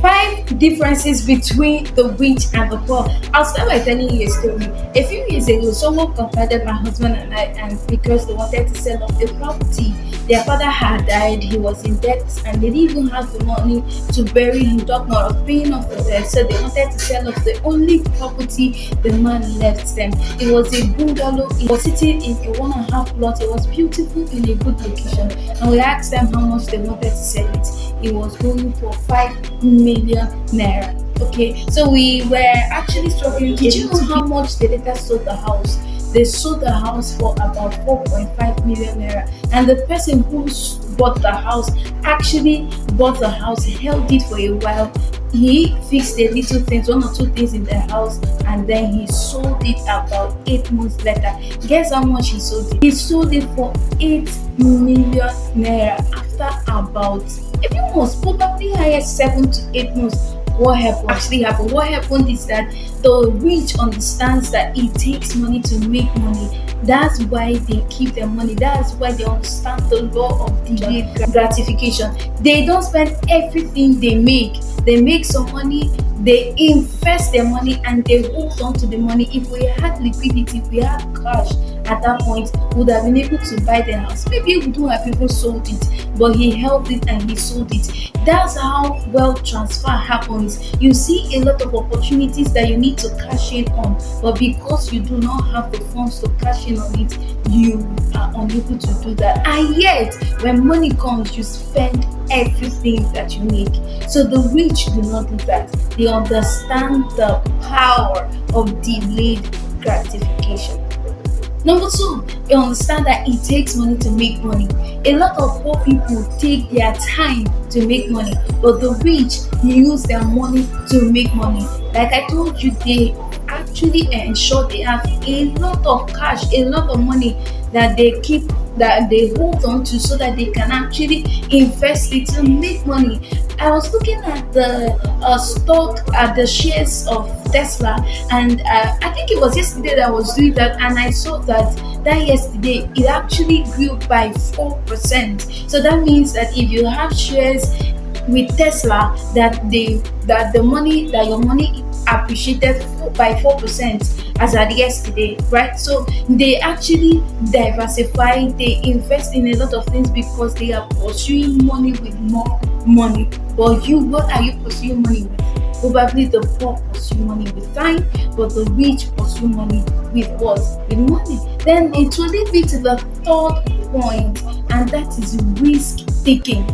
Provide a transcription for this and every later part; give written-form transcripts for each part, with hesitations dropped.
5 differences between the rich and the poor. I'll start by telling you a story. A few years ago, someone confided my husband and I, and because they wanted to sell off the property, their father had died, he was in debt, and they didn't even have the money to bury him, talk more of paying off the debt. So they wanted to sell off the only property the man left them. It was a bungalow, it was sitting in a 1.5 plot, it was beautiful in a good location. And we asked them how much they wanted to sell it. It was going for 5 million naira. Okay, so we were actually struggling. Did you know how much they later sold the house? They sold the house for about 4.5 million naira, and the person who bought the house actually bought the house, held it for a while. He fixed a little things, 1 or 2 things in the house, and then he sold it about 8 months later. Guess how much he sold it? He sold it for 8 million naira after about, if it was probably higher, 7 to 8 months. What happened? What happened is that the rich understands that it takes money to make money. That's why they keep their money. That's why they understand the law of delayed gratification. They don't spend everything they make. They make some money, they invest their money, and they hold on to the money. If we had liquidity, if we had cash at that point, we would have been able to buy the house. Maybe we don't have even sold it, but he held it and he sold it. That's how wealth transfer happens. You see a lot of opportunities that you need to cash in on, but because you do not have the funds to cash in on it, you are unable to do that. And yet, when money comes, you spend everything that you make. So the rich do not do that. They understand the power of delayed gratification. Number 2, they understand that it takes money to make money. A lot of poor people take their time to make money, but the rich use their money to make money. Like I told you, they actually ensure they have a lot of cash, a lot of money that they keep, that they hold on to, so that they can actually invest it to make money. I was looking at the stock, at the shares of Tesla, and I think it was yesterday that I was doing that, and I saw that yesterday it actually grew by 4%. So that means that if you have shares with Tesla, that your money appreciated by 4% as at yesterday, right? So they actually diversify, they invest in a lot of things because they are pursuing money with more money. But you, what are you pursuing money with? Probably the poor pursue money with time, but the rich pursue money with what? With money. Then it will lead me to the 3rd point, and that is risk taking.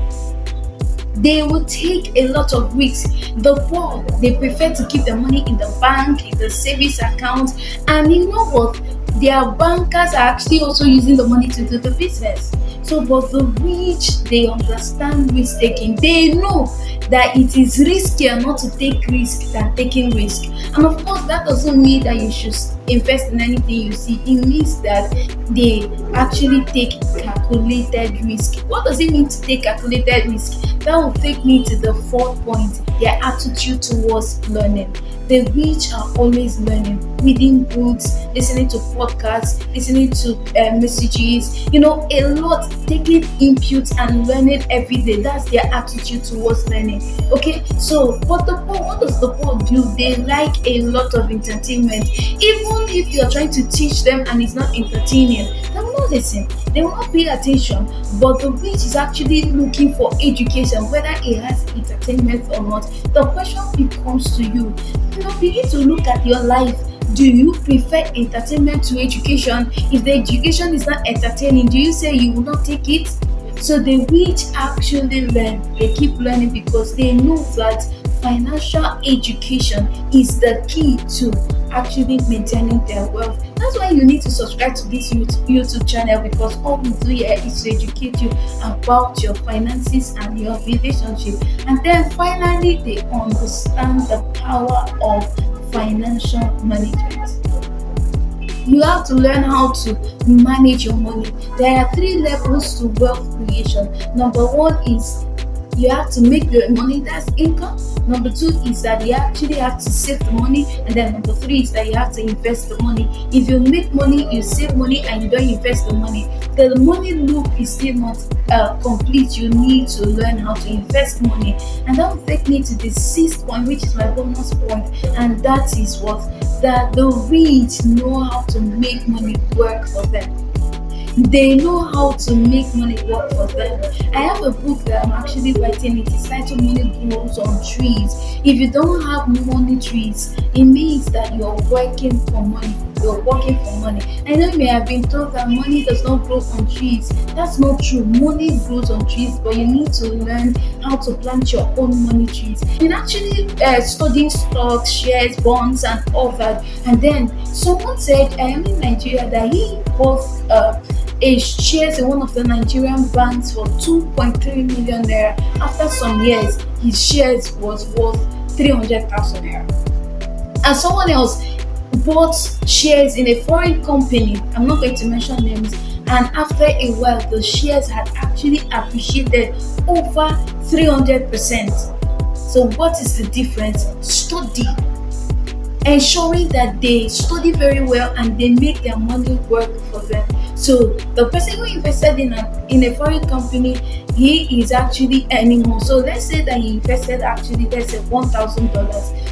They will take a lot of risks. The poor, they prefer to keep their money in the bank, in the savings account, and you know what? Their bankers are actually also using the money to do the business. So, but the rich, they understand risk taking. They know that it is riskier not to take risk than taking risk. And of course, that doesn't mean that you should invest in anything you see. It means that they actually take calculated risk. What does it mean to take calculated risk? That will take me to the 4th point, their attitude towards learning. The rich are always learning, reading books, listening to podcasts, listening to messages, a lot, taking input and learning every day. That's their attitude towards learning. Okay, so what does the poor do? They like a lot of entertainment. Even if you're trying to teach them and it's not entertaining, they will not listen, they will not pay attention. But the rich is actually looking for education, whether it has entertainment or not. The question becomes to you, you need to look at your life. Do you prefer entertainment to education? If the education is not entertaining, do you say you will not take it? So the rich actually learn. They keep learning because they know that financial education is the key to actually maintaining their wealth. That's why you need to subscribe to this YouTube channel, because all we do here is to educate you about your finances and your relationship. And then finally, they understand the power of financial management. You have to learn how to manage your money. There are 3 levels to wealth creation. Number 1 is you have to make the money, that's income. Number 2 is that you actually have to save the money, and then number 3 is that you have to invest the money. If you make money, you save money, and you don't invest the money, the money loop is still not complete, you need to learn how to invest money. And that will take me to the sixth point, which is my bonus point, and that is what, that the rich know how to make money work for them. They know how to make money work for them. I have a book that I'm actually writing. It is titled Money Grows on Trees. If you don't have money trees, it means that you're working for money. You're working for money. I know you may have been told that money does not grow on trees. That's not true. Money grows on trees, but you need to learn how to plant your own money trees. You can actually study stocks, shares, bonds, and all that. And then someone said, I am in Nigeria, that he bought a shares in one of the Nigerian banks for 2.3 million naira. After some years, his shares was worth 300,000 naira. And someone else bought shares in a foreign company. I'm not going to mention names. And after a while, the shares had actually appreciated over 300%. So what is the difference? Study. Ensuring that they study very well and they make their money work for them. So the person who invested in a foreign company, he is actually earning more. So let's say that he invested actually, let's say $1,000.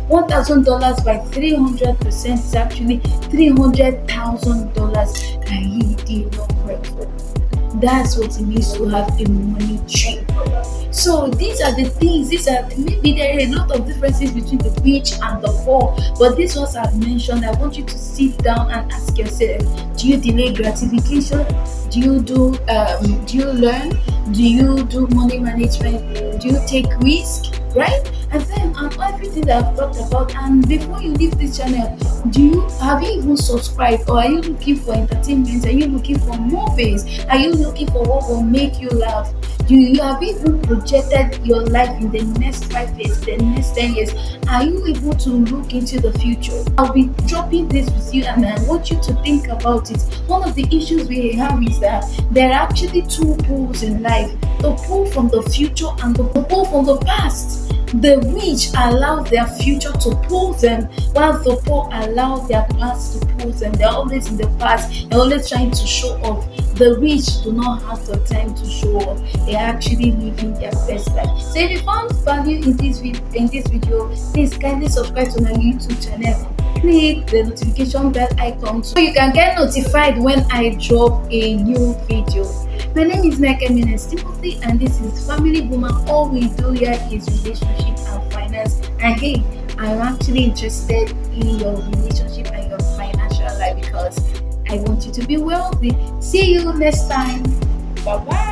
$1,000 by 300% is actually $300,000 that he did not work for. That's what it means to have a money tree. So these are the things, maybe there are a lot of differences between the rich and the poor, but these ones I've mentioned. I want you to sit down and ask yourself, do you delay gratification? Do you learn? Do you do money management? Do you take risk? Right? And then everything that I've talked about. And before you leave this channel, have you even subscribed, or are you looking for entertainment? Are you looking for movies? Are you looking for what will make you laugh? Have you even projected your life in the next 5 years, the next 10 years? Are you able to look into the future? I'll be dropping this with you, and I want you to think about it. One of the issues we have is that there are actually two poles in life: the pole from the future and the pole from the past. The rich allow their future to pull them, while the poor allow their past to pull them. They're always in the past. They're always trying to show off. The rich do not have the time to show off. They are actually living their best life. So if you found value in this video, please kindly subscribe to my YouTube channel. Click the notification bell icon so you can get notified when I drop a new video. My name is Mike Eminence Timothy, and this is Family Woman. All we do here is relationship and finance. And hey, I'm actually interested in your relationship and your financial life because I want you to be wealthy. See you next time. Bye bye.